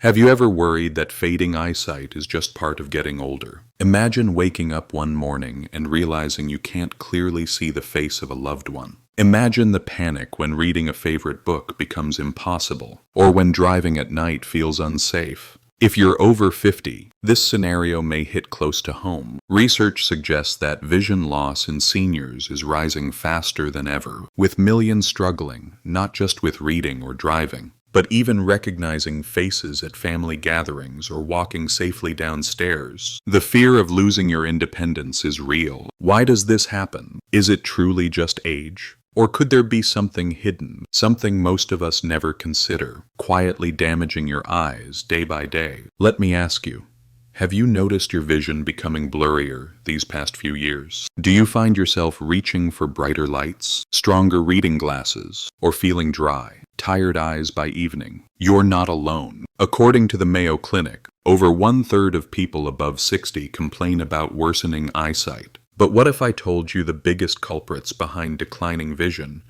Have you ever worried that fading eyesight is just part of getting older? Imagine waking up one morning and realizing you can't clearly see the face of a loved one. Imagine the panic when reading a favorite book becomes impossible, or when driving at night feels unsafe. If you're over 50, this scenario may hit close to home. Research suggests that vision loss in seniors is rising faster than ever, with millions struggling, not just with reading or driving, but even recognizing faces at family gatherings or walking safely downstairs. The fear of losing your independence is real. Why does this happen? Is it truly just age? Or could there be something hidden, something most of us never consider, quietly damaging your eyes day by day? Let me ask you, have you noticed your vision becoming blurrier these past few years? Do you find yourself reaching for brighter lights, stronger reading glasses, or feeling dry, tired eyes by evening? You're not alone. According to the Mayo Clinic, over 1/3 of people above 60 complain about worsening eyesight. But what if I told you the biggest culprits behind declining vision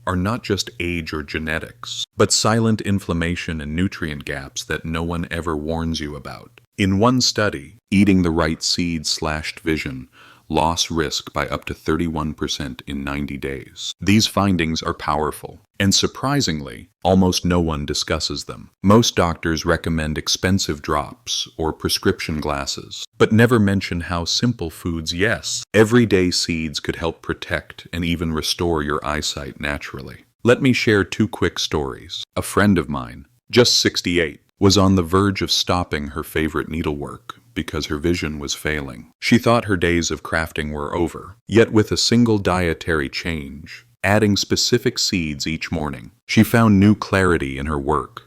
are not just age or genetics, but silent inflammation and nutrient gaps that no one ever warns you about? In one study, eating the right seeds slashed vision loss risk by up to 31% in 90 days. These findings are powerful, and surprisingly, almost no one discusses them. Most doctors recommend expensive drops or prescription glasses, but never mention how simple foods, yes, everyday seeds could help protect and even restore your eyesight naturally. Let me share two quick stories. A friend of mine, just 68, was on the verge of stopping her favorite needlework because her vision was failing. She thought her days of crafting were over, yet with a single dietary change, adding specific seeds each morning, she found new clarity in her work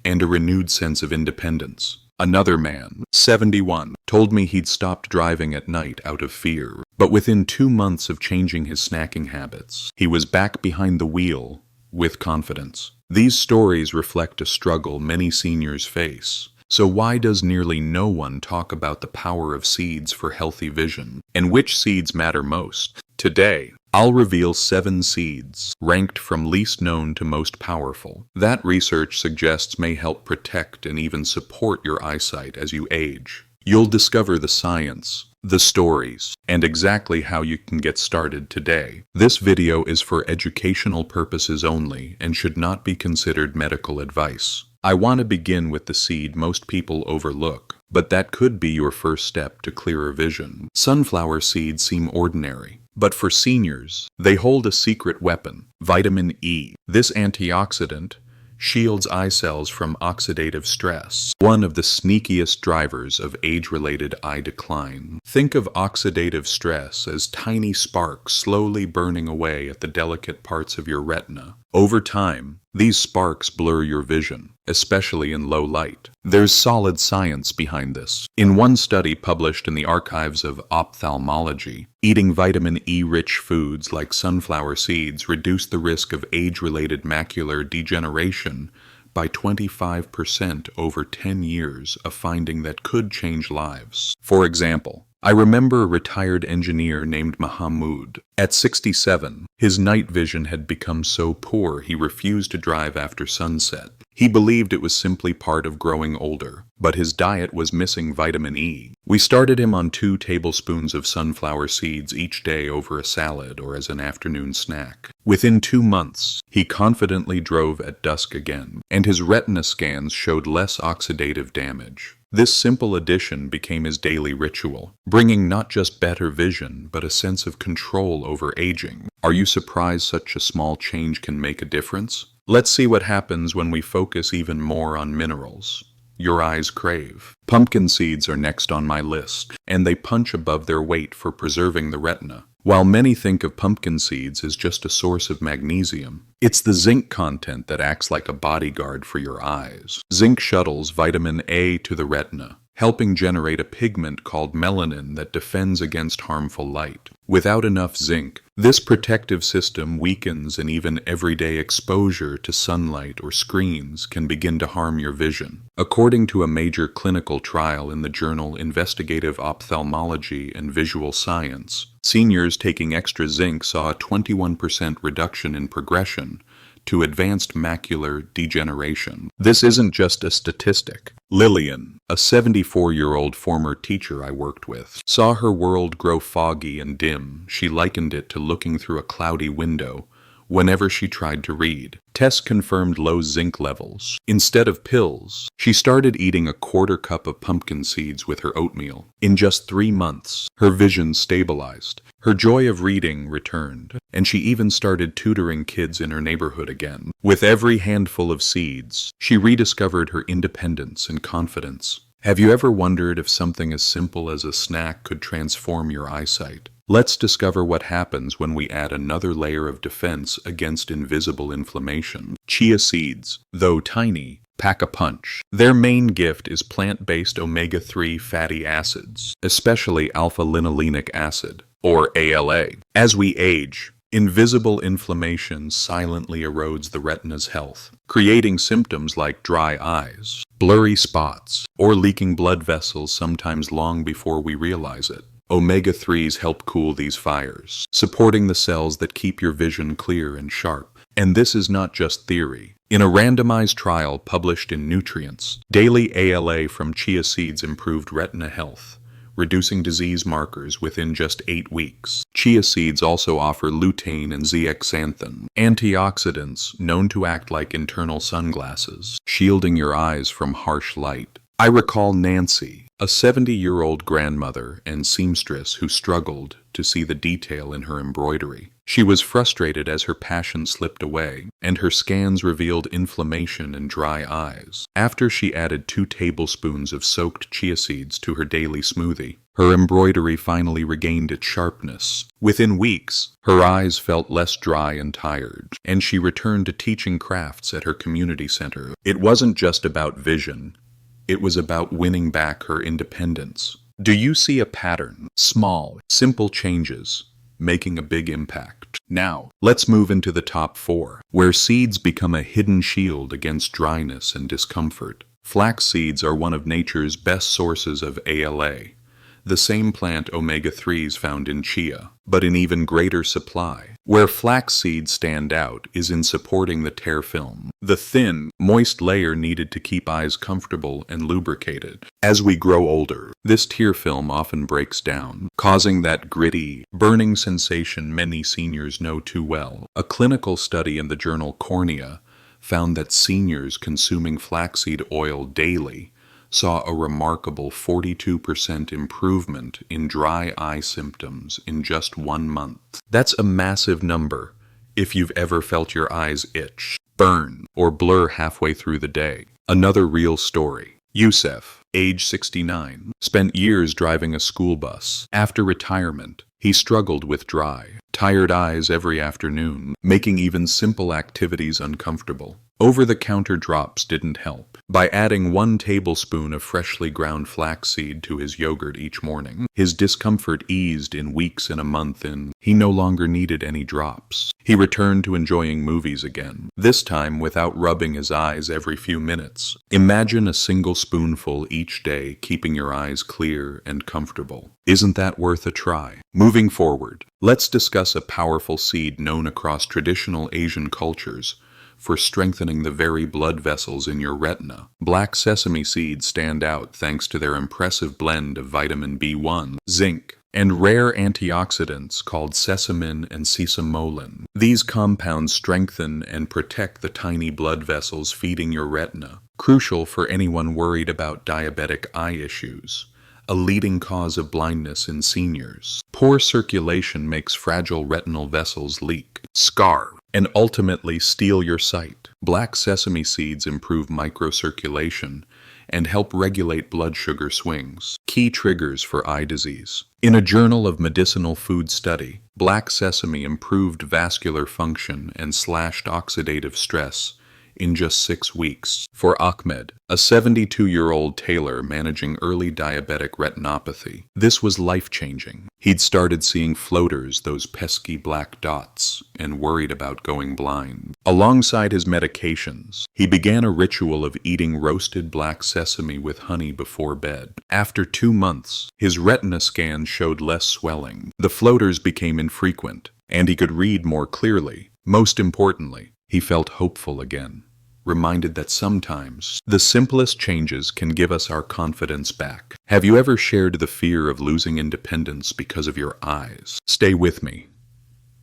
and a renewed sense of independence. Another man, 71, told me he'd stopped driving at night out of fear, but within 2 months of changing his snacking habits, he was back behind the wheel with confidence. These stories reflect a struggle many seniors face. So why does nearly no one talk about the power of seeds for healthy vision, and which seeds matter most? Today, I'll reveal 7 seeds, ranked from least known to most powerful, that research suggests may help protect and even support your eyesight as you age. You'll discover the science, the stories, and exactly how you can get started today. This video is for educational purposes only and should not be considered medical advice. I want to begin with the seed most people overlook, but that could be your first step to clearer vision. Sunflower seeds seem ordinary, but for seniors, they hold a secret weapon: vitamin E. This antioxidant shields eye cells from oxidative stress, one of the sneakiest drivers of age-related eye decline. Think of oxidative stress as tiny sparks slowly burning away at the delicate parts of your retina. Over time, these sparks blur your vision, especially in low light. There's solid science behind this. In one study published in the Archives of Ophthalmology, eating vitamin E-rich foods like sunflower seeds reduced the risk of age-related macular degeneration by 25% over 10 years, a finding that could change lives. For example, I remember a retired engineer named Mahmoud. At 67, his night vision had become so poor he refused to drive after sunset. He believed it was simply part of growing older, but his diet was missing vitamin E. We started him on 2 tablespoons of sunflower seeds each day over a salad or as an afternoon snack. Within 2 months, he confidently drove at dusk again, and his retina scans showed less oxidative damage. This simple addition became his daily ritual, bringing not just better vision, but a sense of control over aging. Are you surprised such a small change can make a difference? Let's see what happens when we focus even more on minerals your eyes crave. Pumpkin seeds are next on my list, and they punch above their weight for preserving the retina. While many think of pumpkin seeds as just a source of magnesium, it's the zinc content that acts like a bodyguard for your eyes. Zinc shuttles vitamin A to the retina, helping generate a pigment called melanin that defends against harmful light. Without enough zinc, this protective system weakens, and even everyday exposure to sunlight or screens can begin to harm your vision. According to a major clinical trial in the journal Investigative Ophthalmology and Visual Science, seniors taking extra zinc saw a 21% reduction in progression to advanced macular degeneration. This isn't just a statistic. Lillian, a 74-year-old former teacher I worked with, saw her world grow foggy and dim. She likened it to looking through a cloudy window whenever she tried to read. Tests confirmed low zinc levels. Instead of pills, she started eating a quarter cup of pumpkin seeds with her oatmeal. In just 3 months, her vision stabilized. Her joy of reading returned, and she even started tutoring kids in her neighborhood again. With every handful of seeds, she rediscovered her independence and confidence. Have you ever wondered if something as simple as a snack could transform your eyesight? Let's discover what happens when we add another layer of defense against invisible inflammation. Chia seeds, though tiny, pack a punch. Their main gift is plant-based omega-3 fatty acids, especially alpha-linolenic acid, or ALA. As we age, invisible inflammation silently erodes the retina's health, creating symptoms like dry eyes, blurry spots, or leaking blood vessels sometimes long before we realize it. Omega-3s help cool these fires, supporting the cells that keep your vision clear and sharp. And this is not just theory. In a randomized trial published in Nutrients, daily ALA from chia seeds improved retina health, reducing disease markers within just 8 weeks. Chia seeds also offer lutein and zeaxanthin, antioxidants known to act like internal sunglasses, shielding your eyes from harsh light. I recall Nancy, a 70-year-old grandmother and seamstress who struggled to see the detail in her embroidery. She was frustrated as her passion slipped away, and her scans revealed inflammation and dry eyes. After she added 2 tablespoons of soaked chia seeds to her daily smoothie, her embroidery finally regained its sharpness. Within weeks, her eyes felt less dry and tired, and she returned to teaching crafts at her community center. It wasn't just about vision. It was about winning back her independence. Do you see a pattern? Small, simple changes, making a big impact. Now, let's move into the top 4, where seeds become a hidden shield against dryness and discomfort. Flax seeds are one of nature's best sources of ALA, the same plant omega-3s found in chia, but in even greater supply. Where flax seeds stand out is in supporting the tear film, the thin, moist layer needed to keep eyes comfortable and lubricated. As we grow older, this tear film often breaks down, causing that gritty, burning sensation many seniors know too well. A clinical study in the journal Cornea found that seniors consuming flaxseed oil daily saw a remarkable 42% improvement in dry eye symptoms in just 1 month. That's a massive number if you've ever felt your eyes itch, burn, or blur halfway through the day. Another real story. Youssef, age 69, spent years driving a school bus. After retirement, he struggled with dry, tired eyes every afternoon, making even simple activities uncomfortable. Over-the-counter drops didn't help. By adding 1 tablespoon of freshly ground flaxseed to his yogurt each morning, his discomfort eased in weeks and a month in. He no longer needed any drops. He returned to enjoying movies again, this time without rubbing his eyes every few minutes. Imagine a single spoonful each day keeping your eyes clear and comfortable. Isn't that worth a try? Moving forward, let's discuss a powerful seed known across traditional Asian cultures for strengthening the very blood vessels in your retina. Black sesame seeds stand out thanks to their impressive blend of vitamin B1, zinc, and rare antioxidants called sesamin and sesamolin. These compounds strengthen and protect the tiny blood vessels feeding your retina, crucial for anyone worried about diabetic eye issues, a leading cause of blindness in seniors. Poor circulation makes fragile retinal vessels leak, scar, and ultimately steal your sight. Black sesame seeds improve microcirculation and help regulate blood sugar swings, key triggers for eye disease. In a Journal of Medicinal Food study, black sesame improved vascular function and slashed oxidative stress in just 6 weeks. For Ahmed, a 72-year-old tailor managing early diabetic retinopathy, this was life-changing. He'd started seeing floaters, those pesky black dots, and worried about going blind. Alongside his medications, he began a ritual of eating roasted black sesame with honey before bed. After 2 months, his retina scans showed less swelling. The floaters became infrequent, and he could read more clearly. Most importantly, he felt hopeful again, reminded that sometimes the simplest changes can give us our confidence back. Have you ever shared the fear of losing independence because of your eyes? Stay with me.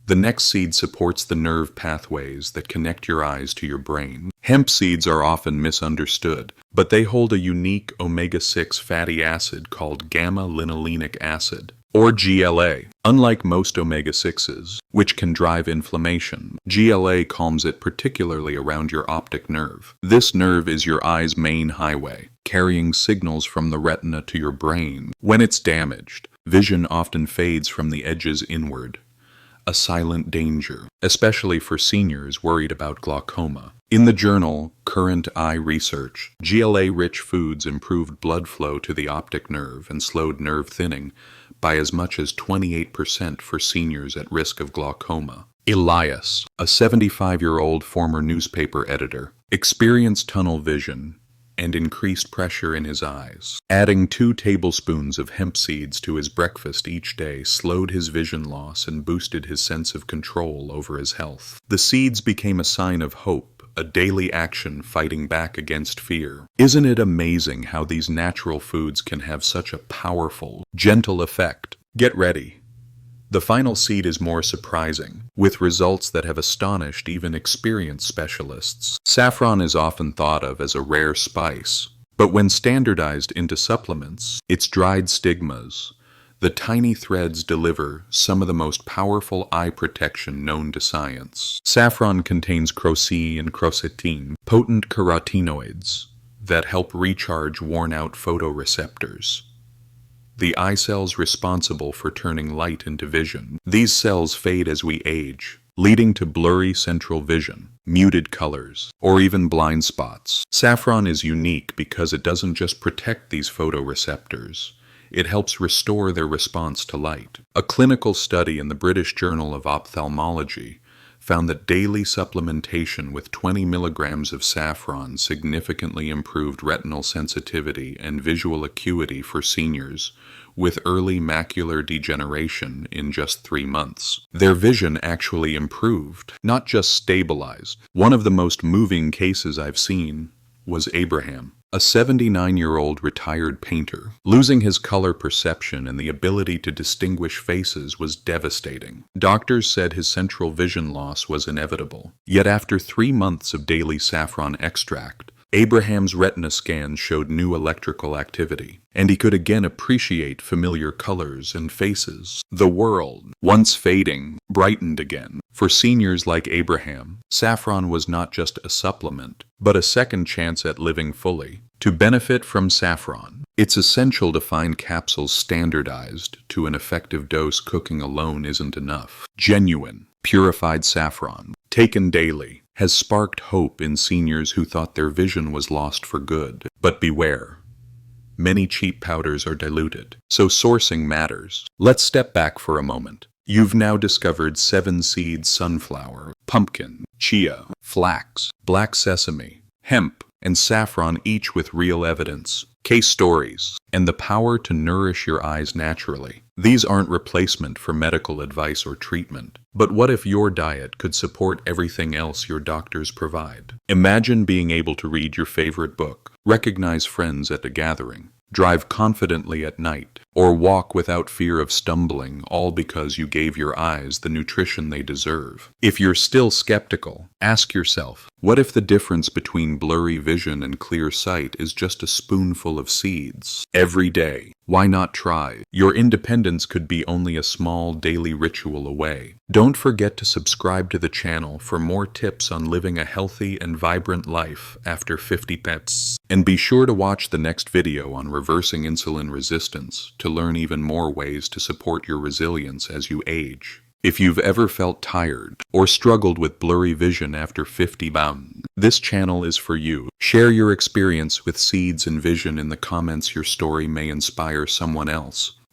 The next seed supports the nerve pathways that connect your eyes to your brain. Hemp seeds are often misunderstood, but they hold a unique omega-6 fatty acid called gamma-linolenic acid, or GLA. Unlike most omega-6s, which can drive inflammation, GLA calms it, particularly around your optic nerve. This nerve is your eye's main highway, carrying signals from the retina to your brain. When it's damaged, vision often fades from the edges inward. A silent danger, especially for seniors worried about glaucoma. In the journal Current Eye Research, GLA-rich foods improved blood flow to the optic nerve and slowed nerve thinning by as much as 28% for seniors at risk of glaucoma. Elias, a 75-year-old former newspaper editor, experienced tunnel vision and increased pressure in his eyes. Adding 2 tablespoons of hemp seeds to his breakfast each day slowed his vision loss and boosted his sense of control over his health. The seeds became a sign of hope, a daily action fighting back against fear. Isn't it amazing how these natural foods can have such a powerful, gentle effect? Get ready. The final seed is more surprising, with results that have astonished even experienced specialists. Saffron is often thought of as a rare spice, but when standardized into supplements, its dried stigmas, the tiny threads deliver some of the most powerful eye protection known to science. Saffron contains crocin and quercetin, potent carotenoids that help recharge worn-out photoreceptors, the eye cells responsible for turning light into vision. These cells fade as we age, leading to blurry central vision, muted colors, or even blind spots. Saffron is unique because it doesn't just protect these photoreceptors, it helps restore their response to light. A clinical study in the British Journal of Ophthalmology found that daily supplementation with 20 milligrams of saffron significantly improved retinal sensitivity and visual acuity for seniors with early macular degeneration in just 3 months. Their vision actually improved, not just stabilized. One of the most moving cases I've seen was Abraham, a 79-year-old retired painter. Losing his color perception and the ability to distinguish faces was devastating. Doctors said his central vision loss was inevitable. Yet after 3 months of daily saffron extract, Abraham's retina scans showed new electrical activity, and he could again appreciate familiar colors and faces. The world, once fading, brightened again. For seniors like Abraham, saffron was not just a supplement, but a second chance at living fully. To benefit from saffron, it's essential to find capsules standardized to an effective dose. Cooking alone isn't enough. Genuine, purified saffron, taken daily, has sparked hope in seniors who thought their vision was lost for good. But beware. Many cheap powders are diluted, so sourcing matters. Let's step back for a moment. You've now discovered 7-seed sunflower, pumpkin, chia, flax, black sesame, hemp, and saffron, each with real evidence, case stories, and the power to nourish your eyes naturally. These aren't replacement for medical advice or treatment. But what if your diet could support everything else your doctors provide? Imagine being able to read your favorite book, recognize friends at a gathering, drive confidently at night, or walk without fear of stumbling, all because you gave your eyes the nutrition they deserve. If you're still skeptical, ask yourself, what if the difference between blurry vision and clear sight is just a spoonful of seeds? Every day, why not try? Your independence could be only a small daily ritual away. Don't forget to subscribe to the channel for more tips on living a healthy and vibrant life after 50 pets. And be sure to watch the next video on reversing insulin resistance to learn even more ways to support your resilience as you age. If you've ever felt tired or struggled with blurry vision after 50 bound, this channel is for you. Share your experience with seeds and vision in the comments. Your story may inspire someone else.